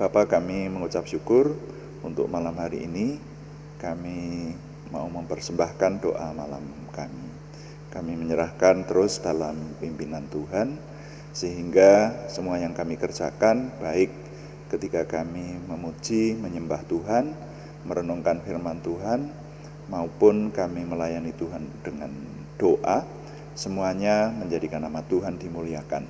Bapa, kami mengucap syukur untuk malam hari ini. Kami mau mempersembahkan doa malam kami. Kami menyerahkan terus dalam pimpinan Tuhan, sehingga semua yang kami kerjakan, baik ketika kami memuji, menyembah Tuhan, merenungkan firman Tuhan, maupun kami melayani Tuhan dengan doa, semuanya menjadikan nama Tuhan dimuliakan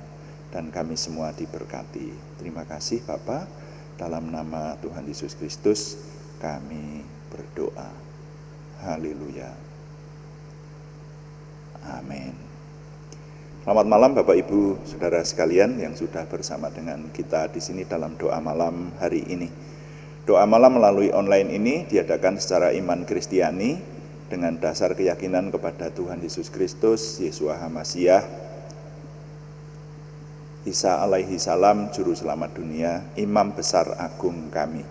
dan kami semua diberkati. Terima kasih Bapa, dalam nama Tuhan Yesus Kristus kami berdoa. Haleluya. Amin. Selamat malam Bapak Ibu Saudara sekalian yang sudah bersama dengan kita di sini dalam doa malam hari ini. Doa malam melalui online ini diadakan secara iman Kristiani dengan dasar keyakinan kepada Tuhan Yesus Kristus, Yeshua HaMasyiah, Isa alaihi salam, Juru Selamat dunia, Imam besar agung kami.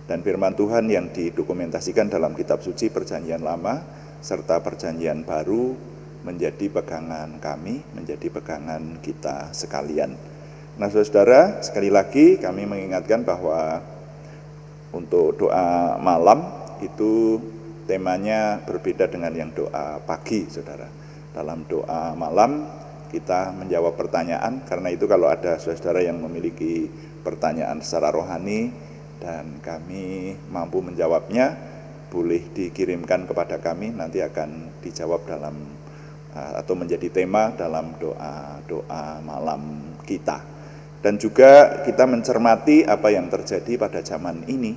Dan firman Tuhan yang didokumentasikan dalam kitab suci Perjanjian Lama serta Perjanjian Baru menjadi pegangan kami, menjadi pegangan kita sekalian. Nah saudara, sekali lagi kami mengingatkan bahwa untuk doa malam itu temanya berbeda dengan yang doa pagi, saudara. Dalam doa malam kita menjawab pertanyaan, karena itu kalau ada saudara yang memiliki pertanyaan secara rohani dan kami mampu menjawabnya, boleh dikirimkan kepada kami, nanti akan dijawab dalam atau menjadi tema dalam doa malam kita. Dan juga kita mencermati apa yang terjadi pada zaman ini,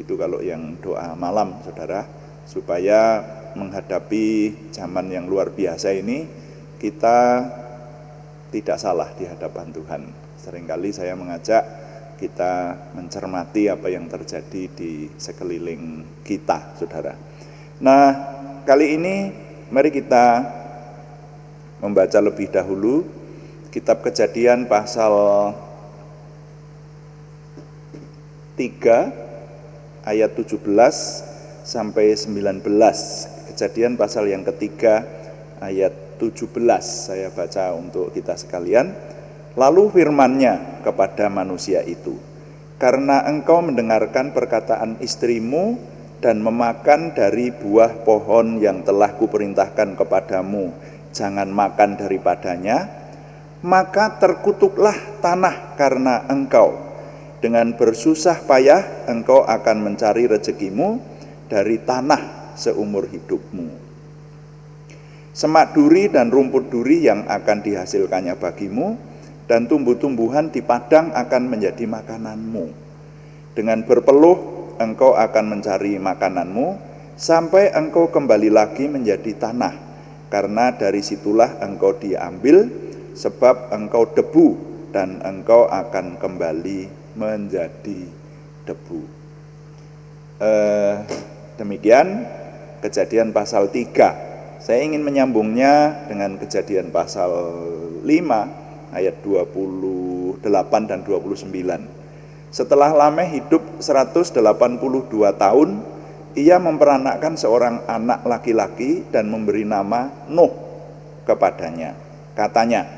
itu kalau yang doa malam saudara, supaya menghadapi zaman yang luar biasa ini kita tidak salah di hadapan Tuhan. Seringkali saya mengajak kita mencermati apa yang terjadi di sekeliling kita, saudara. Nah, kali ini mari kita membaca lebih dahulu kitab Kejadian pasal 3 ayat 17 sampai 19. Kejadian pasal yang ketiga ayat 17 saya baca untuk kita sekalian. Lalu firman-Nya kepada manusia itu, karena engkau mendengarkan perkataan istrimu dan memakan dari buah pohon yang telah kuperintahkan kepadamu, jangan makan daripadanya, maka terkutuklah tanah karena engkau. Dengan bersusah payah engkau akan mencari rezekimu dari tanah seumur hidupmu. Semak duri dan rumput duri yang akan dihasilkannya bagimu, dan tumbuh-tumbuhan di padang akan menjadi makananmu. Dengan berpeluh engkau akan mencari makananmu, sampai engkau kembali lagi menjadi tanah, karena dari situlah engkau diambil, sebab engkau debu, dan engkau akan kembali menjadi debu. Demikian Kejadian pasal 3. Saya ingin menyambungnya dengan Kejadian pasal 5 ayat 28 dan 29. Setelah Lameh hidup 182 tahun, ia memperanakkan seorang anak laki-laki dan memberi nama Nuh kepadanya. Katanya,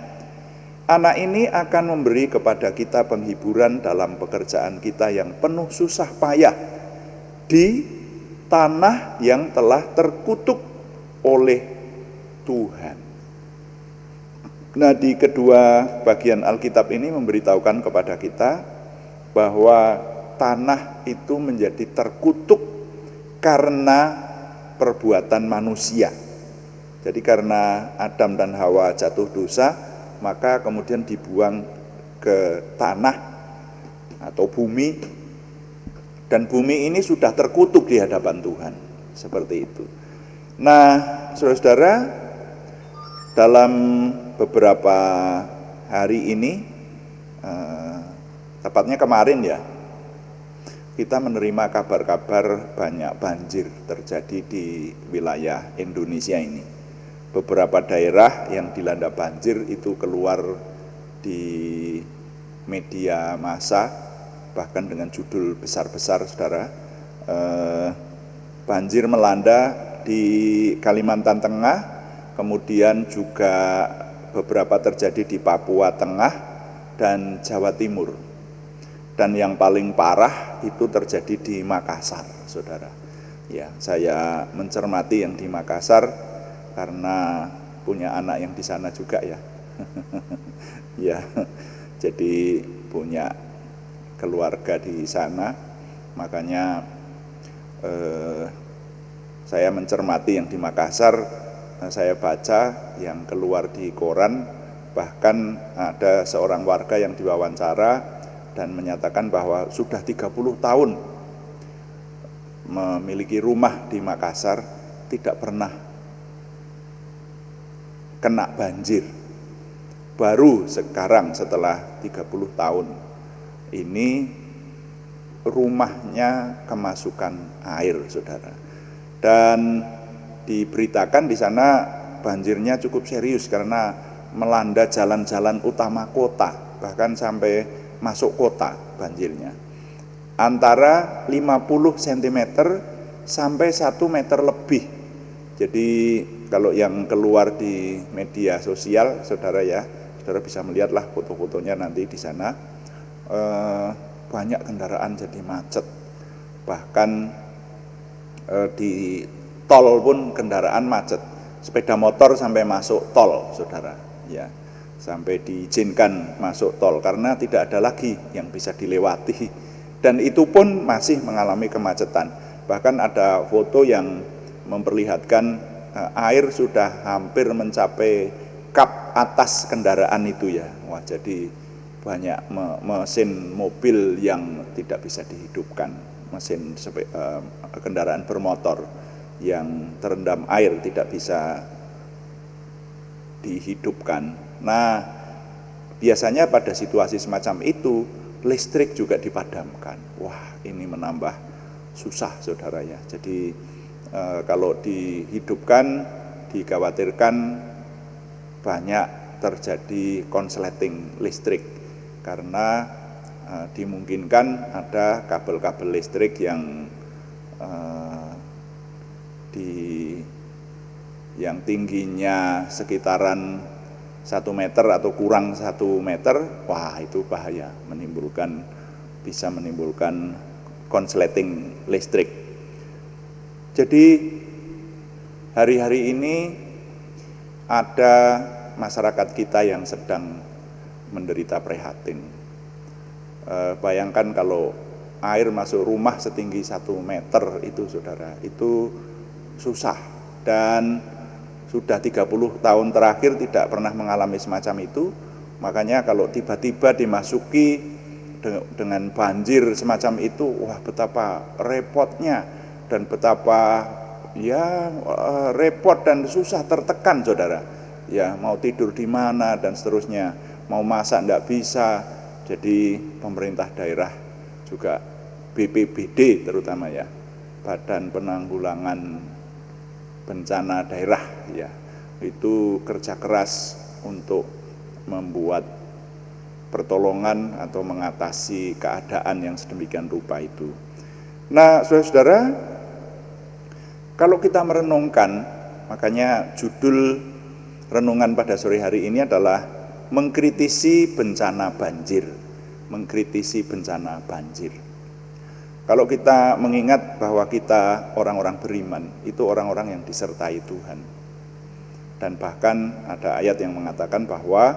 anak ini akan memberi kepada kita penghiburan dalam pekerjaan kita yang penuh susah payah di tanah yang telah terkutuk oleh Tuhan. Nah, di kedua bagian Alkitab ini memberitahukan kepada kita bahwa tanah itu menjadi terkutuk karena perbuatan manusia. Jadi karena Adam dan Hawa jatuh dosa, maka kemudian dibuang ke tanah atau bumi, dan bumi ini sudah terkutuk di hadapan Tuhan. Seperti itu. Nah, saudara-saudara, dalam beberapa hari ini, tepatnya kemarin ya, kita menerima kabar-kabar banyak banjir terjadi di wilayah Indonesia ini. Beberapa daerah yang dilanda banjir itu keluar di media massa, bahkan dengan judul besar-besar, saudara. Banjir melanda di Kalimantan Tengah, kemudian juga beberapa terjadi di Papua Tengah dan Jawa Timur. Dan yang paling parah itu terjadi di Makassar, saudara. Ya, saya mencermati yang di Makassar karena punya anak yang di sana juga ya. Ya, jadi punya keluarga di sana, makanya saya mencermati yang di Makassar. Saya baca yang keluar di koran, bahkan ada seorang warga yang diwawancara dan menyatakan bahwa sudah 30 tahun memiliki rumah di Makassar tidak pernah kena banjir. Baru sekarang setelah 30 tahun ini rumahnya kemasukan air, saudara. Dan diberitakan di sana banjirnya cukup serius karena melanda jalan-jalan utama kota, bahkan sampai masuk kota banjirnya. Antara 50 cm sampai 1 meter lebih. Jadi kalau yang keluar di media sosial, saudara ya, saudara bisa melihatlah foto-fotonya nanti di sana. Banyak kendaraan jadi macet. Bahkan di tol pun kendaraan macet. Sepeda motor sampai masuk tol, saudara. Ya, sampai diizinkan masuk tol karena tidak ada lagi yang bisa dilewati, dan itu pun masih mengalami kemacetan. Bahkan ada foto yang memperlihatkan air sudah hampir mencapai kap atas kendaraan itu ya. Wah, jadi banyak mesin mobil yang tidak bisa dihidupkan, mesin kendaraan bermotor yang terendam air tidak bisa dihidupkan. Nah, biasanya pada situasi semacam itu listrik juga dipadamkan. Wah, ini menambah susah, saudara ya. Jadi kalau dihidupkan dikhawatirkan banyak terjadi konsleting listrik karena dimungkinkan ada kabel-kabel listrik yang yang tingginya sekitaran 1 meter atau kurang 1 meter, wah itu bahaya, bisa menimbulkan konsleting listrik. Jadi hari-hari ini ada masyarakat kita yang sedang menderita prihatin. Bayangkan kalau air masuk rumah setinggi 1 meter itu, saudara, itu susah. Dan sudah 30 tahun terakhir tidak pernah mengalami semacam itu. Makanya kalau tiba-tiba dimasuki dengan banjir semacam itu, wah betapa repotnya dan betapa ya repot dan susah, tertekan, saudara. Ya, mau tidur di mana dan seterusnya, mau masak enggak bisa. Jadi pemerintah daerah juga, BPBD terutama ya, Badan Penanggulangan Bencana Daerah ya, itu kerja keras untuk membuat pertolongan atau mengatasi keadaan yang sedemikian rupa itu. Nah, saudara-saudara, kalau kita merenungkan, makanya judul renungan pada sore hari ini adalah mengkritisi bencana banjir. Mengkritisi bencana banjir. Kalau kita mengingat bahwa kita orang-orang beriman, itu orang-orang yang disertai Tuhan. Dan bahkan ada ayat yang mengatakan bahwa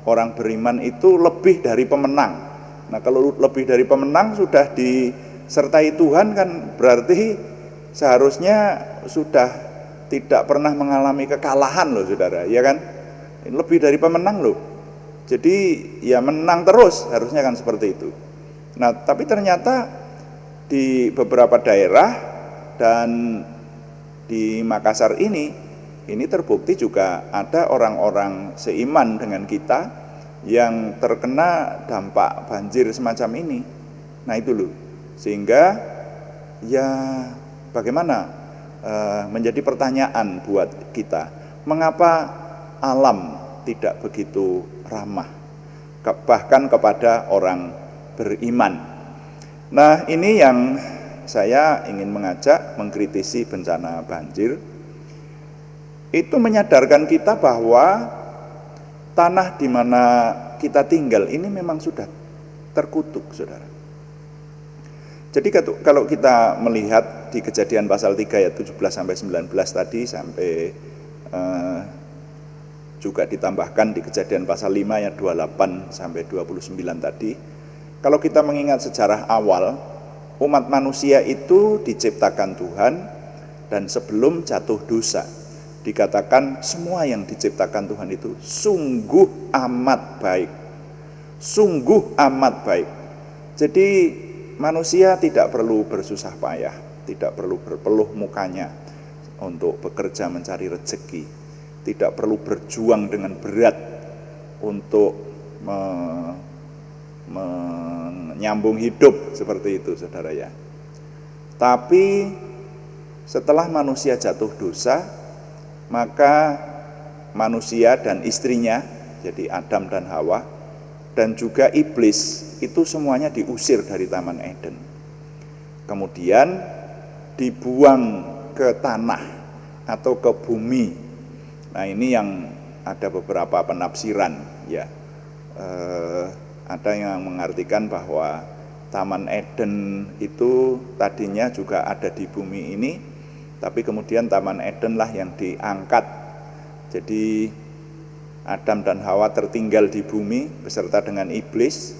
orang beriman itu lebih dari pemenang. Nah, kalau lebih dari pemenang sudah disertai Tuhan kan berarti seharusnya sudah tidak pernah mengalami kekalahan loh, saudara, ya kan? Lebih dari pemenang loh. Jadi ya menang terus, harusnya kan seperti itu. Nah, tapi ternyata di beberapa daerah dan di Makassar ini terbukti juga ada orang-orang seiman dengan kita yang terkena dampak banjir semacam ini. Nah itu loh, sehingga ya bagaimana menjadi pertanyaan buat kita, mengapa alam tidak begitu ramah bahkan kepada orang beriman. Nah, ini yang saya ingin mengajak mengkritisi bencana banjir. Itu menyadarkan kita bahwa tanah di mana kita tinggal ini memang sudah terkutuk, saudara. Jadi kalau kita melihat di Kejadian pasal 3 ayat 17-19 tadi, sampai juga ditambahkan di Kejadian pasal 5 ayat 28-29 tadi, kalau kita mengingat sejarah awal, umat manusia itu diciptakan Tuhan, dan sebelum jatuh dosa dikatakan semua yang diciptakan Tuhan itu sungguh amat baik. Sungguh amat baik. Jadi manusia tidak perlu bersusah payah, tidak perlu berpeluh mukanya untuk bekerja mencari rezeki, tidak perlu berjuang dengan berat untuk menyambung hidup seperti itu, saudara ya. Tapi setelah manusia jatuh dosa, maka manusia dan istrinya, jadi Adam dan Hawa, dan juga iblis, itu semuanya diusir dari Taman Eden. Kemudian dibuang ke tanah atau ke bumi. Nah, ini yang ada beberapa penafsiran ya. Ada yang mengartikan bahwa Taman Eden itu tadinya juga ada di bumi ini, tapi kemudian Taman Eden lah yang diangkat. Jadi Adam dan Hawa tertinggal di bumi beserta dengan iblis.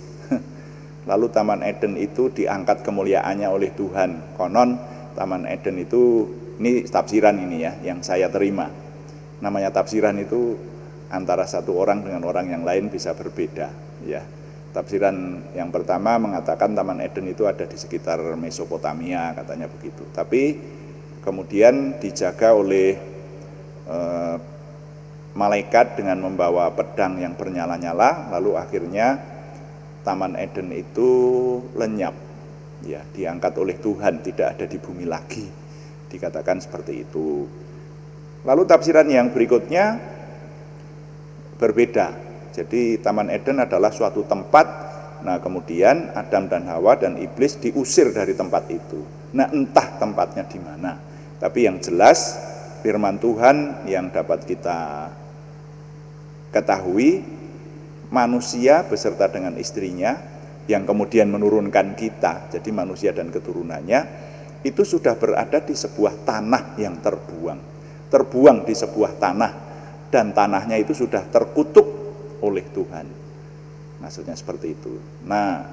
Lalu Taman Eden itu diangkat kemuliaannya oleh Tuhan. Konon Taman Eden itu, ini tafsiran ini ya, yang saya terima. Namanya tafsiran itu antara satu orang dengan orang yang lain bisa berbeda ya. Tafsiran yang pertama mengatakan Taman Eden itu ada di sekitar Mesopotamia, katanya begitu. Tapi kemudian dijaga oleh malaikat dengan membawa pedang yang bernyala-nyala, lalu akhirnya Taman Eden itu lenyap ya, diangkat oleh Tuhan, tidak ada di bumi lagi, dikatakan seperti itu. Lalu tafsiran yang berikutnya berbeda. Jadi Taman Eden adalah suatu tempat, nah kemudian Adam dan Hawa dan iblis diusir dari tempat itu. Nah, entah tempatnya di mana, tapi yang jelas firman Tuhan yang dapat kita ketahui, manusia beserta dengan istrinya yang kemudian menurunkan kita, jadi manusia dan keturunannya, itu sudah berada di sebuah tanah yang terbuang di sebuah tanah, dan tanahnya itu sudah terkutuk oleh Tuhan. Maksudnya seperti itu. Nah,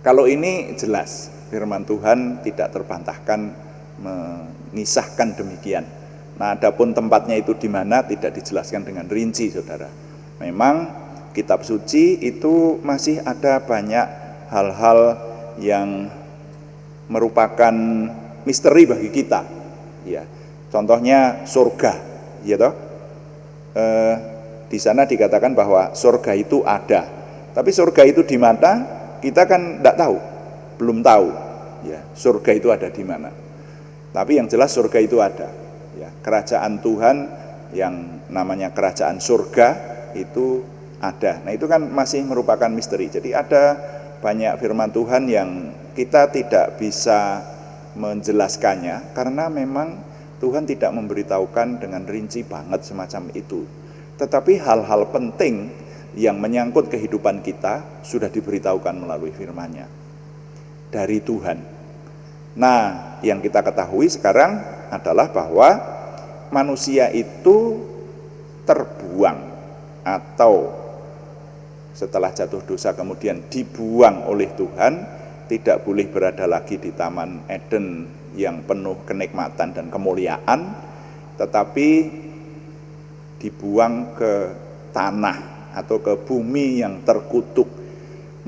kalau ini jelas firman Tuhan tidak terbantahkan mengisahkan demikian. Nah, adapun tempatnya itu di mana tidak dijelaskan dengan rinci, saudara. Memang kitab suci itu masih ada banyak hal-hal yang merupakan misteri bagi kita. Ya, contohnya surga, ya toh. Di sana dikatakan bahwa surga itu ada. Tapi surga itu di mana? Kita kan tidak tahu, belum tahu. Ya, surga itu ada di mana. Tapi yang jelas surga itu ada. Ya, kerajaan Tuhan yang namanya kerajaan surga itu ada. Nah, itu kan masih merupakan misteri. Jadi ada banyak firman Tuhan yang kita tidak bisa menjelaskannya karena memang Tuhan tidak memberitahukan dengan rinci banget semacam itu. Tetapi hal-hal penting yang menyangkut kehidupan kita sudah diberitahukan melalui firman-Nya dari Tuhan. Nah, yang kita ketahui sekarang adalah bahwa manusia itu terbuang atau setelah jatuh dosa kemudian dibuang oleh Tuhan, tidak boleh berada lagi di Taman Eden yang penuh kenikmatan dan kemuliaan, tetapi dibuang ke tanah atau ke bumi yang terkutuk.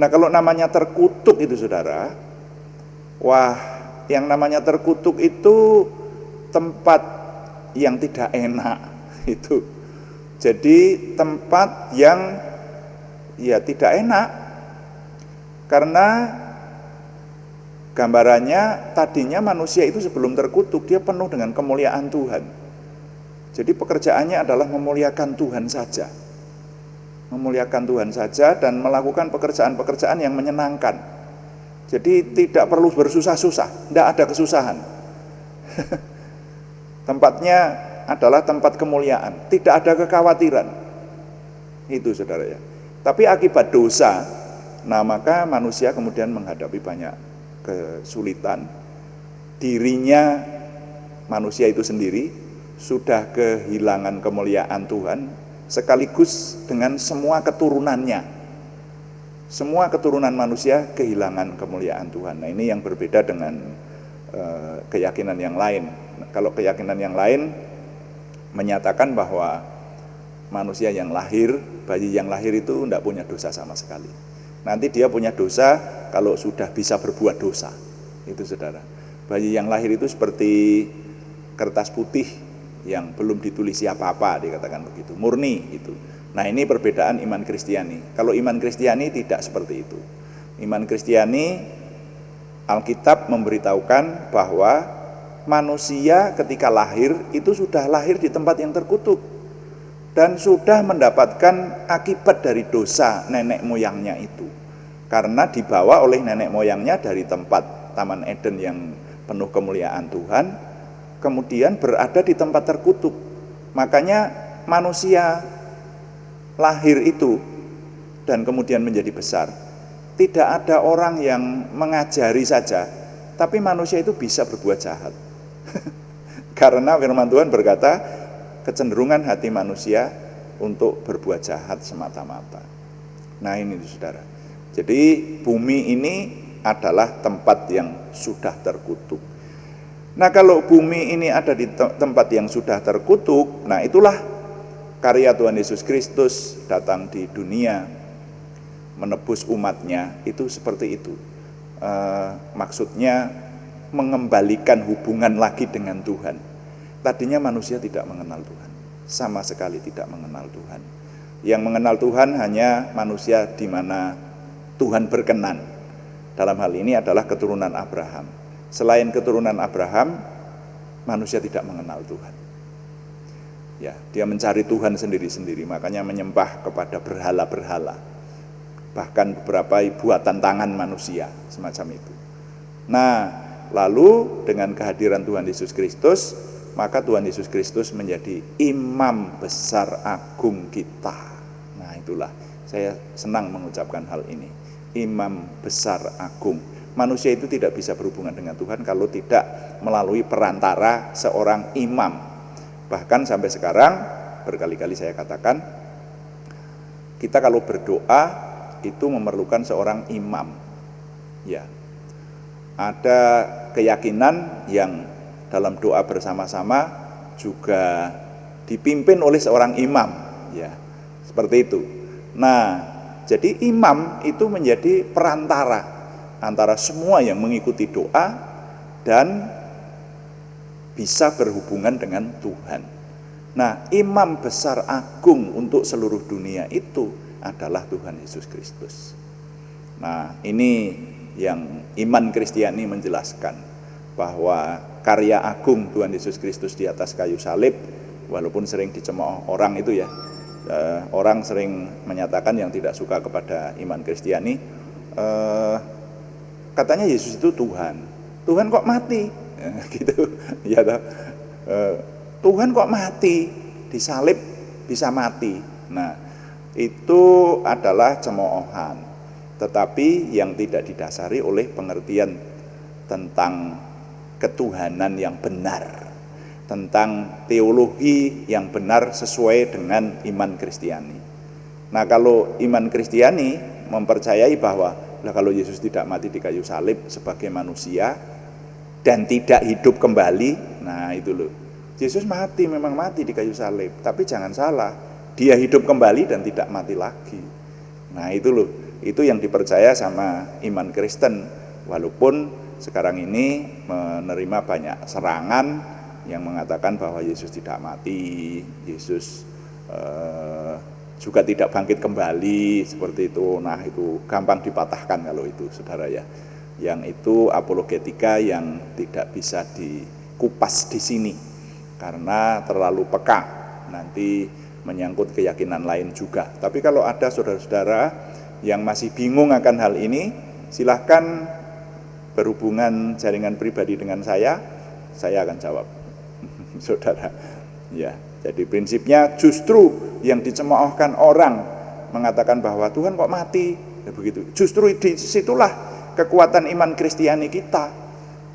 Nah, kalau namanya terkutuk itu, saudara, wah, yang namanya terkutuk itu tempat yang tidak enak itu. Jadi tempat yang ya tidak enak, karena gambarannya tadinya manusia itu sebelum terkutuk dia penuh dengan kemuliaan Tuhan. Jadi pekerjaannya adalah memuliakan Tuhan saja, memuliakan Tuhan saja dan melakukan pekerjaan-pekerjaan yang menyenangkan. Jadi tidak perlu bersusah-susah, tidak ada kesusahan. Tempatnya adalah tempat kemuliaan, tidak ada kekhawatiran. Itu, saudara ya. Tapi akibat dosa, Nah, maka manusia kemudian menghadapi banyak kesulitan. Dirinya manusia itu sendiri sudah kehilangan kemuliaan Tuhan, sekaligus dengan semua keturunannya. Semua keturunan manusia kehilangan kemuliaan Tuhan. Nah, ini yang berbeda dengan keyakinan yang lain. Kalau keyakinan yang lain menyatakan bahwa manusia yang lahir, bayi yang lahir itu tidak punya dosa sama sekali. Nanti dia punya dosa kalau sudah bisa berbuat dosa. Itu saudara. Bayi yang lahir itu seperti kertas putih yang belum ditulisi apa-apa, dikatakan begitu, murni itu. Nah, ini perbedaan iman Kristiani. Kalau iman Kristiani tidak seperti itu. Iman Kristiani, Alkitab memberitahukan bahwa manusia ketika lahir itu sudah lahir di tempat yang terkutuk dan sudah mendapatkan akibat dari dosa nenek moyangnya itu, karena dibawa oleh nenek moyangnya dari tempat Taman Eden yang penuh kemuliaan Tuhan, kemudian berada di tempat terkutuk. Makanya manusia lahir itu dan kemudian menjadi besar, tidak ada orang yang mengajari saja, tapi manusia itu bisa berbuat jahat. Karena firman Tuhan berkata, kecenderungan hati manusia untuk berbuat jahat semata-mata. Nah, ini saudara. Jadi bumi ini adalah tempat yang sudah terkutuk. Nah, kalau bumi ini ada di tempat yang sudah terkutuk, nah itulah karya Tuhan Yesus Kristus datang di dunia menebus umatnya, itu seperti itu. Maksudnya mengembalikan hubungan lagi dengan Tuhan. Tadinya manusia tidak mengenal Tuhan, sama sekali tidak mengenal Tuhan. Yang mengenal Tuhan hanya manusia di mana Tuhan berkenan. Dalam hal ini adalah keturunan Abraham. Selain keturunan Abraham, manusia tidak mengenal Tuhan. Ya, dia mencari Tuhan sendiri-sendiri, makanya menyembah kepada berhala-berhala. Bahkan beberapa buatan tangan manusia, semacam itu. Nah, lalu dengan kehadiran Tuhan Yesus Kristus, maka Tuhan Yesus Kristus menjadi imam besar agung kita. Nah, itulah saya senang mengucapkan hal ini. Imam besar agung. Manusia itu tidak bisa berhubungan dengan Tuhan kalau tidak melalui perantara seorang imam. Bahkan sampai sekarang berkali-kali saya katakan, kita kalau berdoa itu memerlukan seorang imam. Ya. Ada keyakinan yang dalam doa bersama-sama juga dipimpin oleh seorang imam, ya. Seperti itu. Nah, jadi imam itu menjadi perantara antara semua yang mengikuti doa dan bisa berhubungan dengan Tuhan. Nah, imam besar agung untuk seluruh dunia itu adalah Tuhan Yesus Kristus. Nah, ini yang iman Kristiani menjelaskan bahwa karya agung Tuhan Yesus Kristus di atas kayu salib, walaupun sering dicemooh orang itu ya, orang sering menyatakan yang tidak suka kepada iman Kristiani, katanya Yesus itu Tuhan. Tuhan kok mati? Gitu ya, Tuhan kok mati, disalib bisa mati. Nah, itu adalah cemoohan, tetapi yang tidak didasari oleh pengertian tentang ketuhanan yang benar, tentang teologi yang benar sesuai dengan iman Kristiani. Nah, kalau iman Kristiani mempercayai bahwa kalau Yesus tidak mati di kayu salib sebagai manusia dan tidak hidup kembali, nah itu loh, Yesus mati, memang mati di kayu salib, tapi jangan salah, dia hidup kembali dan tidak mati lagi. Nah itu loh, itu yang dipercaya sama iman Kristen, walaupun sekarang ini menerima banyak serangan yang mengatakan bahwa Yesus tidak mati, Yesus juga tidak bangkit kembali, seperti itu. Nah itu gampang dipatahkan kalau itu, saudara ya. Yang itu apologetika yang tidak bisa dikupas di sini karena terlalu peka, nanti menyangkut keyakinan lain juga. Tapi kalau ada saudara-saudara yang masih bingung akan hal ini, silahkan berhubungan jaringan pribadi dengan saya akan jawab. Saudara, ya. Jadi prinsipnya justru yang dicemoohkan orang mengatakan bahwa Tuhan kok mati, begitu. Justru disitulah kekuatan iman Kristiani kita.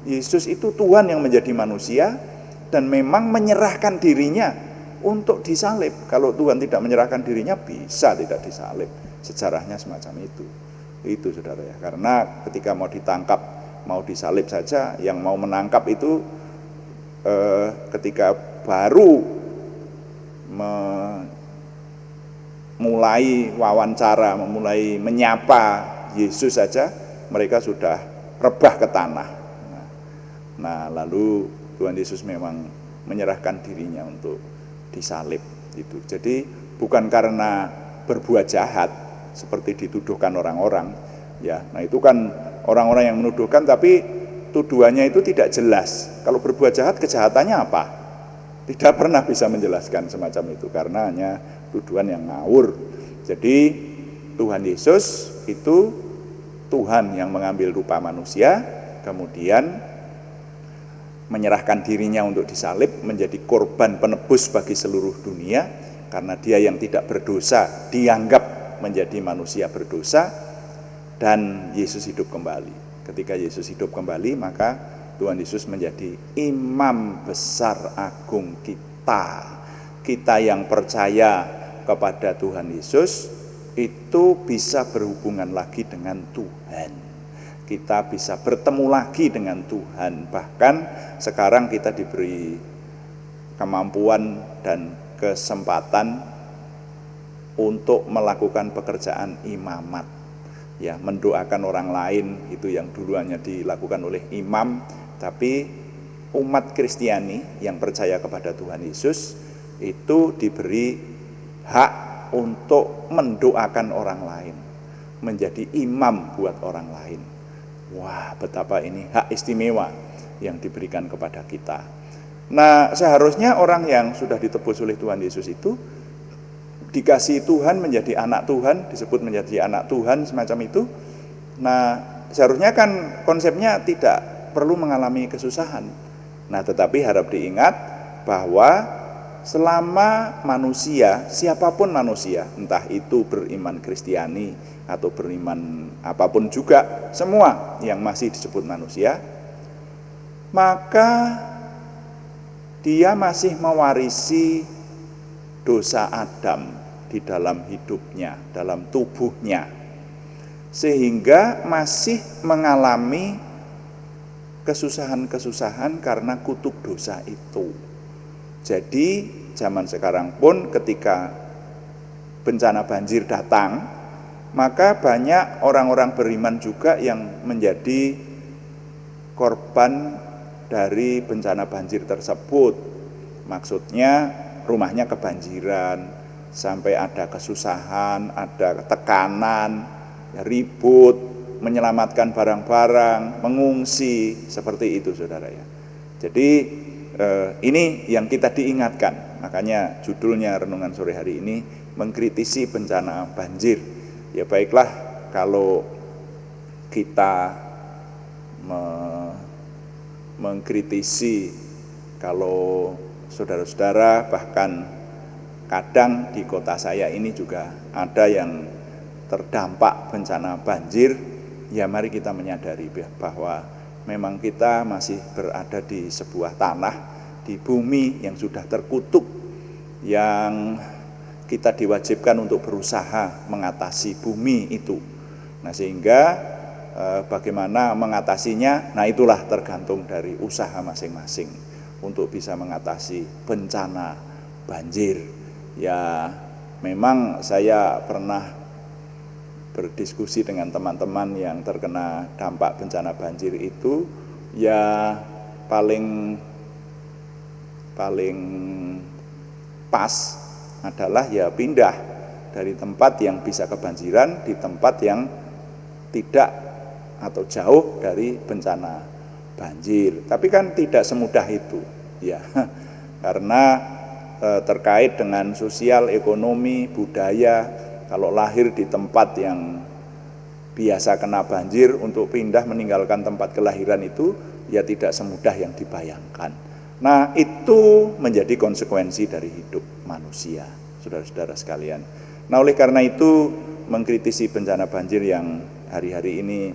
Yesus itu Tuhan yang menjadi manusia dan memang menyerahkan dirinya untuk disalib. Kalau Tuhan tidak menyerahkan dirinya, bisa tidak disalib. Sejarahnya semacam itu. Itu saudara ya. Karena ketika mau ditangkap, mau disalib saja, yang mau menangkap itu ketika baru memulai wawancara, memulai menyapa Yesus saja, mereka sudah rebah ke tanah. Nah, lalu Tuhan Yesus memang menyerahkan dirinya untuk disalib itu. Jadi bukan karena berbuat jahat seperti dituduhkan orang-orang ya. Nah, itu kan orang-orang yang menuduhkan tapi tuduhannya itu tidak jelas. Kalau berbuat jahat, kejahatannya apa? Tidak pernah bisa menjelaskan semacam itu karena hanya tuduhan yang ngawur. Jadi Tuhan Yesus itu Tuhan yang mengambil rupa manusia, kemudian menyerahkan dirinya untuk disalib, menjadi korban penebus bagi seluruh dunia, karena dia yang tidak berdosa dianggap menjadi manusia berdosa, dan Yesus hidup kembali. Ketika Yesus hidup kembali, maka Tuhan Yesus menjadi imam besar agung kita. Kita yang percaya kepada Tuhan Yesus itu bisa berhubungan lagi dengan Tuhan. Kita bisa bertemu lagi dengan Tuhan. Bahkan sekarang kita diberi kemampuan dan kesempatan untuk melakukan pekerjaan imamat, ya, mendoakan orang lain. Itu yang dulu hanya dilakukan oleh imam, tapi umat Kristiani yang percaya kepada Tuhan Yesus itu diberi hak untuk mendoakan orang lain, menjadi imam buat orang lain. Wah, betapa ini hak istimewa yang diberikan kepada kita. Nah, seharusnya orang yang sudah ditebus oleh Tuhan Yesus itu dikasih Tuhan, menjadi anak Tuhan, disebut menjadi anak Tuhan semacam itu. Nah, seharusnya kan konsepnya tidak perlu mengalami kesusahan. Nah, tetapi harap diingat bahwa selama manusia, siapapun manusia, entah itu beriman Kristiani atau beriman apapun juga, semua yang masih disebut manusia, maka dia masih mewarisi dosa Adam di dalam hidupnya, dalam tubuhnya, sehingga masih mengalami kesusahan-kesusahan karena kutuk dosa itu. Jadi zaman sekarang pun ketika bencana banjir datang, maka banyak orang-orang beriman juga yang menjadi korban dari bencana banjir tersebut. Maksudnya rumahnya kebanjiran, sampai ada kesusahan, ada tekanan, ribut, menyelamatkan barang-barang, mengungsi, seperti itu saudara ya. Jadi ini yang kita diingatkan, makanya judulnya renungan sore hari ini mengkritisi bencana banjir. Ya baiklah, kalau kita mengkritisi, kalau saudara-saudara bahkan kadang di kota saya ini juga ada yang terdampak bencana banjir, ya mari kita menyadari bahwa memang kita masih berada di sebuah tanah, di bumi yang sudah terkutuk, yang kita diwajibkan untuk berusaha mengatasi bumi itu. Nah, sehingga bagaimana mengatasinya, nah itulah tergantung dari usaha masing-masing untuk bisa mengatasi bencana banjir. Ya memang saya pernah berdiskusi dengan teman-teman yang terkena dampak bencana banjir itu, ya paling pas adalah ya pindah dari tempat yang bisa kebanjiran di tempat yang tidak atau jauh dari bencana banjir. Tapi kan tidak semudah itu ya, karena terkait dengan sosial, ekonomi, budaya. Kalau lahir di tempat yang biasa kena banjir, untuk pindah meninggalkan tempat kelahiran itu ya tidak semudah yang dibayangkan. Nah, itu menjadi konsekuensi dari hidup manusia, saudara-saudara sekalian. Nah, oleh karena itu mengkritisi bencana banjir yang hari-hari ini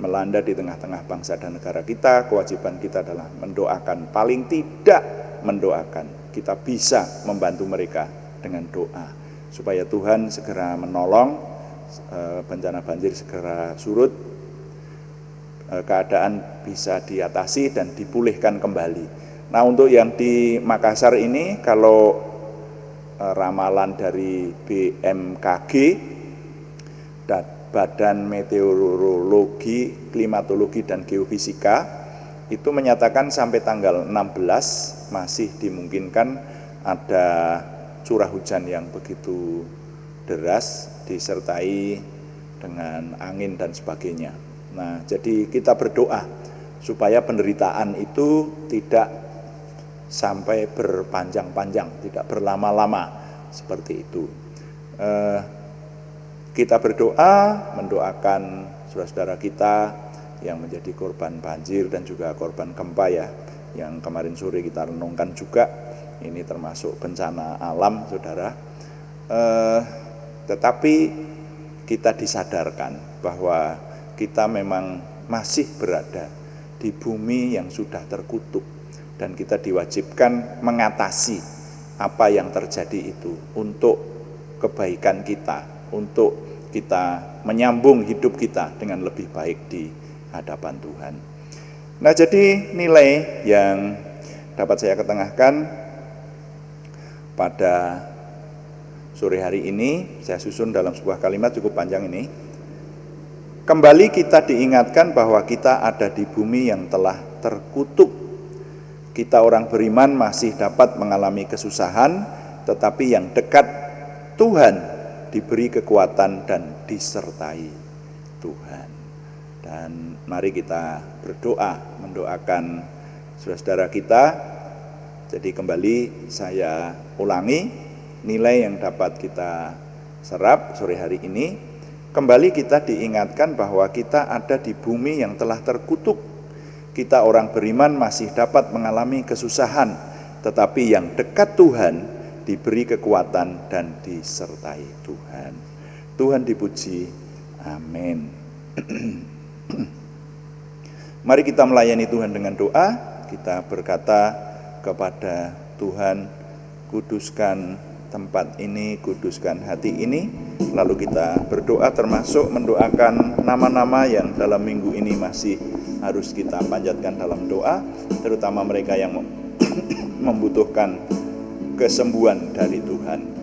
melanda di tengah-tengah bangsa dan negara kita, kewajiban kita adalah mendoakan, paling tidak mendoakan. Kita bisa membantu mereka dengan doa supaya Tuhan segera menolong, bencana banjir segera surut, keadaan bisa diatasi dan dipulihkan kembali. Nah, untuk yang di Makassar ini, kalau ramalan dari BMKG, Badan Meteorologi, Klimatologi dan Geofisika, itu menyatakan sampai tanggal 16 masih dimungkinkan ada curah hujan yang begitu deras disertai dengan angin dan sebagainya. Nah, jadi kita berdoa supaya penderitaan itu tidak sampai berpanjang-panjang, tidak berlama-lama seperti itu. Kita berdoa, mendoakan saudara-saudara kita yang menjadi korban banjir dan juga korban gempa ya, yang kemarin sore kita renungkan juga. Ini termasuk bencana alam, saudara. Tetapi kita disadarkan bahwa kita memang masih berada di bumi yang sudah terkutuk, dan kita diwajibkan mengatasi apa yang terjadi itu untuk kebaikan kita, untuk kita menyambung hidup kita dengan lebih baik di hadapan Tuhan. Nah, jadi nilai yang dapat saya ketengahkan pada sore hari ini, saya susun dalam sebuah kalimat cukup panjang ini. Kembali kita diingatkan bahwa kita ada di bumi yang telah terkutuk. Kita orang beriman masih dapat mengalami kesusahan, tetapi yang dekat Tuhan diberi kekuatan dan disertai Tuhan. Dan mari kita berdoa, mendoakan saudara-saudara kita. Jadi kembali saya ulangi nilai yang dapat kita serap sore hari ini. Kembali kita diingatkan bahwa kita ada di bumi yang telah terkutuk. Kita orang beriman masih dapat mengalami kesusahan, tetapi yang dekat Tuhan diberi kekuatan dan disertai Tuhan. Tuhan dipuji. Amin. Mari kita melayani Tuhan dengan doa. Kita berkata kepada Tuhan, kuduskan tempat ini, kuduskan hati ini. Lalu kita berdoa, termasuk mendoakan nama-nama yang dalam minggu ini masih harus kita panjatkan dalam doa, terutama mereka yang membutuhkan kesembuhan dari Tuhan.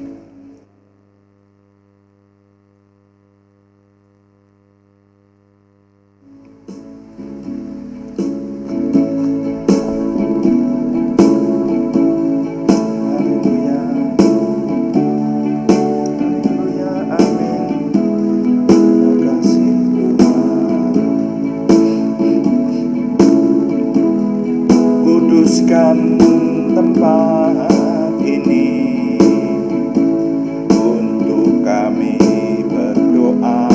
Kuduskan tempat ini untuk kami berdoa.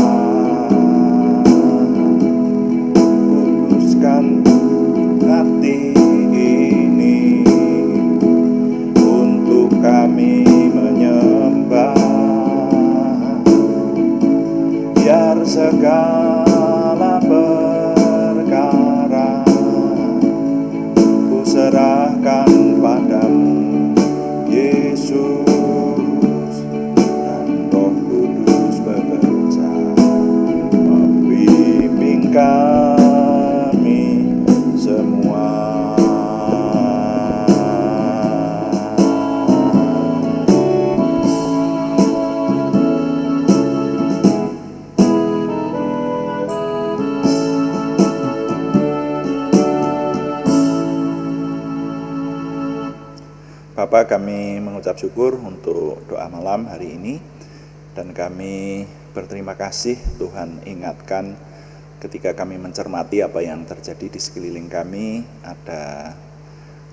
Kuduskan hati ini untuk kami menyembah. Biar segala perkara serahkan padamu, Yesus, dan Roh Kudus bekerja membimbing kami semua. Bapak, kami mengucap syukur untuk doa malam hari ini, dan kami berterima kasih Tuhan ingatkan ketika kami mencermati apa yang terjadi di sekeliling kami. Ada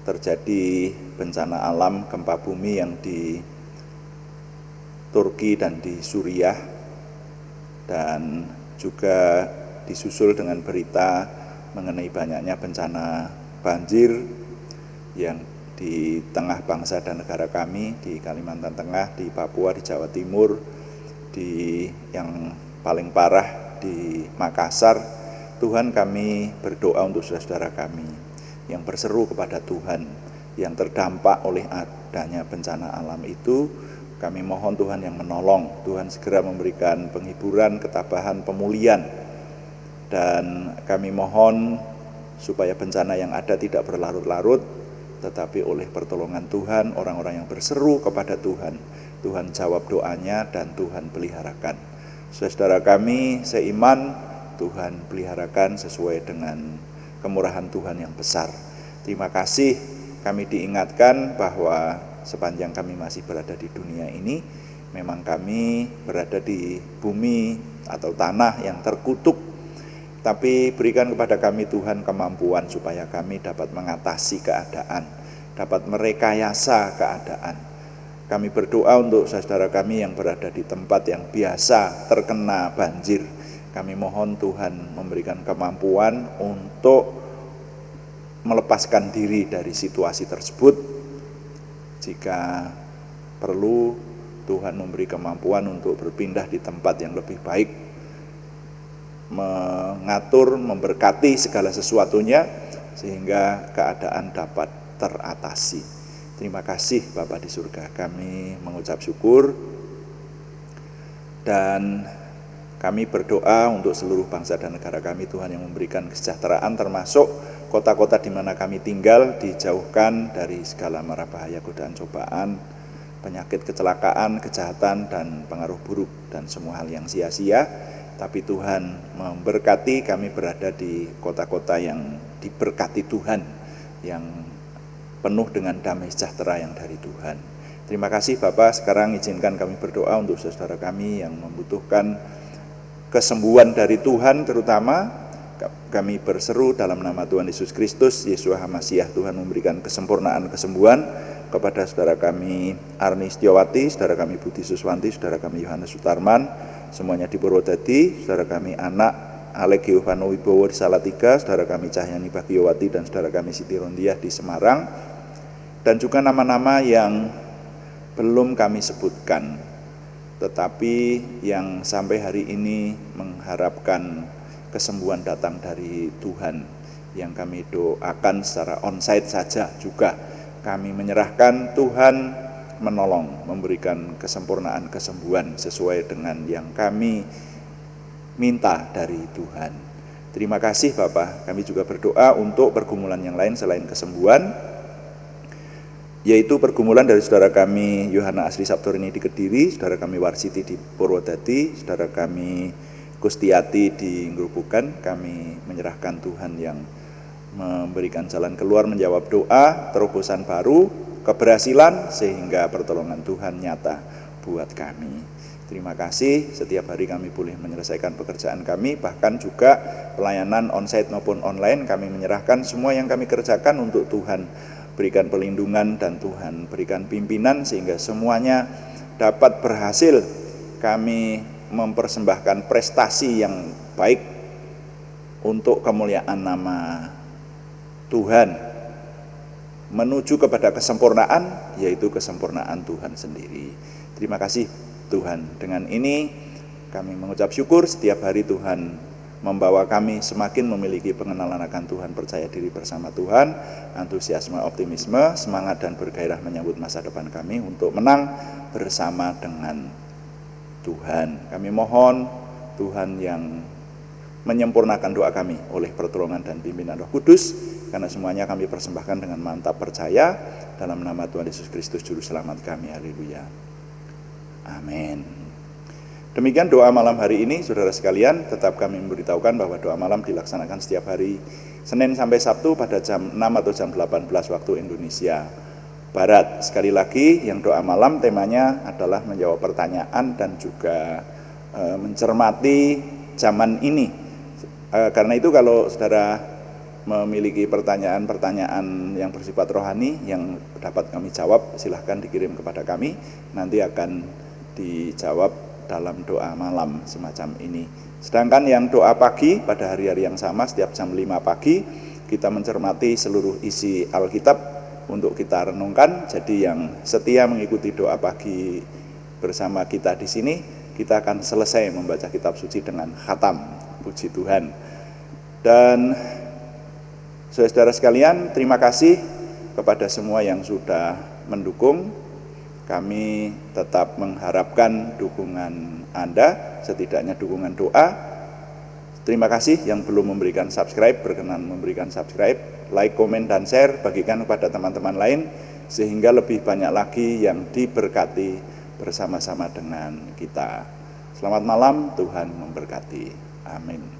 terjadi bencana alam gempa bumi yang di Turki dan di Suriah, dan juga disusul dengan berita mengenai banyaknya bencana banjir yang di tengah bangsa dan negara kami, di Kalimantan Tengah, di Papua, di Jawa Timur, di yang paling parah di Makassar. Tuhan, kami berdoa untuk saudara-saudara kami yang berseru kepada Tuhan, yang terdampak oleh adanya bencana alam itu. Kami mohon Tuhan yang menolong, Tuhan segera memberikan penghiburan, ketabahan, pemulihan. Dan kami mohon supaya bencana yang ada tidak berlarut-larut, tetapi oleh pertolongan Tuhan, orang-orang yang berseru kepada Tuhan, Tuhan jawab doanya dan Tuhan peliharakan. Saudara kami seiman, Tuhan peliharakan sesuai dengan kemurahan Tuhan yang besar. Terima kasih, kami diingatkan bahwa sepanjang kami masih berada di dunia ini, memang kami berada di bumi atau tanah yang terkutuk. Tapi berikan kepada kami Tuhan kemampuan supaya kami dapat mengatasi keadaan, dapat merekayasa keadaan. Kami berdoa untuk saudara kami yang berada di tempat yang biasa terkena banjir. Kami mohon Tuhan memberikan kemampuan untuk melepaskan diri dari situasi tersebut. Jika perlu, Tuhan memberi kemampuan untuk berpindah di tempat yang lebih baik, mengatur, memberkati segala sesuatunya sehingga keadaan dapat teratasi. Terima kasih Bapa di surga, kami mengucap syukur dan kami berdoa untuk seluruh bangsa dan negara kami, Tuhan, yang memberikan kesejahteraan, termasuk kota-kota di mana kami tinggal dijauhkan dari segala mara bahaya, godaan, cobaan, penyakit, kecelakaan, kejahatan, dan pengaruh buruk dan semua hal yang sia-sia. Tapi Tuhan memberkati kami berada di kota-kota yang diberkati Tuhan, yang penuh dengan damai sejahtera yang dari Tuhan. Terima kasih Bapak. Sekarang izinkan kami berdoa untuk saudara kami yang membutuhkan kesembuhan dari Tuhan, terutama kami berseru dalam nama Tuhan Yesus Kristus, Yeshua HaMasyiah. Tuhan memberikan kesempurnaan kesembuhan kepada saudara kami Arni Setiawati, saudara kami Budi Suswanti, saudara kami Yohanes Sutarman, semuanya di Purwodadi, saudara kami anak Alek Giovano Wibowo di Salatiga, saudara kami Cahyani Bagiowati, dan saudara kami Siti Rondiah di Semarang, dan juga nama-nama yang belum kami sebutkan, tetapi yang sampai hari ini mengharapkan kesembuhan datang dari Tuhan, yang kami doakan secara onsite saja juga. Kami menyerahkan, Tuhan menolong, memberikan kesempurnaan kesembuhan sesuai dengan yang kami minta dari Tuhan. Terima kasih Bapak. Kami juga berdoa untuk pergumulan yang lain selain kesembuhan, yaitu pergumulan dari saudara kami Yohana Asri Sabtorini di Kediri, saudara kami Warsiti di Purwodadi, saudara kami Gustiati di Ngrubukan. Kami menyerahkan Tuhan yang memberikan jalan keluar, menjawab doa, terobosan baru, keberhasilan, sehingga pertolongan Tuhan nyata buat kami. Terima kasih, setiap hari kami boleh menyelesaikan pekerjaan kami, bahkan juga pelayanan onsite maupun online. Kami menyerahkan semua yang kami kerjakan untuk Tuhan berikan perlindungan dan Tuhan berikan pimpinan sehingga semuanya dapat berhasil. Kami mempersembahkan prestasi yang baik untuk kemuliaan nama Tuhan, menuju kepada kesempurnaan, yaitu kesempurnaan Tuhan sendiri. Terima kasih Tuhan. Dengan ini kami mengucap syukur, setiap hari Tuhan membawa kami semakin memiliki pengenalan akan Tuhan, percaya diri bersama Tuhan, antusiasme, optimisme, semangat dan bergairah menyambut masa depan kami untuk menang bersama dengan Tuhan. Kami mohon Tuhan yang menyempurnakan doa kami oleh pertolongan dan pimpinan Roh Kudus, karena semuanya kami persembahkan dengan mantap percaya dalam nama Tuhan Yesus Kristus Juru Selamat kami. Haleluya. Amin. Demikian doa malam hari ini, saudara sekalian. Tetap kami memberitahukan bahwa doa malam dilaksanakan setiap hari Senin sampai Sabtu pada jam 6 atau jam 18 waktu Indonesia Barat. Sekali lagi, yang doa malam temanya adalah menjawab pertanyaan dan juga mencermati zaman ini. Karena itu kalau saudara memiliki pertanyaan-pertanyaan yang bersifat rohani yang dapat kami jawab, silahkan dikirim kepada kami. Nanti akan dijawab dalam doa malam semacam ini. Sedangkan yang doa pagi pada hari-hari yang sama setiap jam 5 pagi kita mencermati seluruh isi Alkitab untuk kita renungkan. Jadi yang setia mengikuti doa pagi bersama kita di sini, kita akan selesai membaca kitab suci dengan khatam, puji Tuhan. Dan saudara-saudara sekalian, terima kasih kepada semua yang sudah mendukung. Kami tetap mengharapkan dukungan Anda, setidaknya dukungan doa. Terima kasih yang belum memberikan subscribe, berkenan memberikan subscribe, like, komen, dan share, bagikan kepada teman-teman lain, sehingga lebih banyak lagi yang diberkati bersama-sama dengan kita. Selamat malam, Tuhan memberkati. Amin.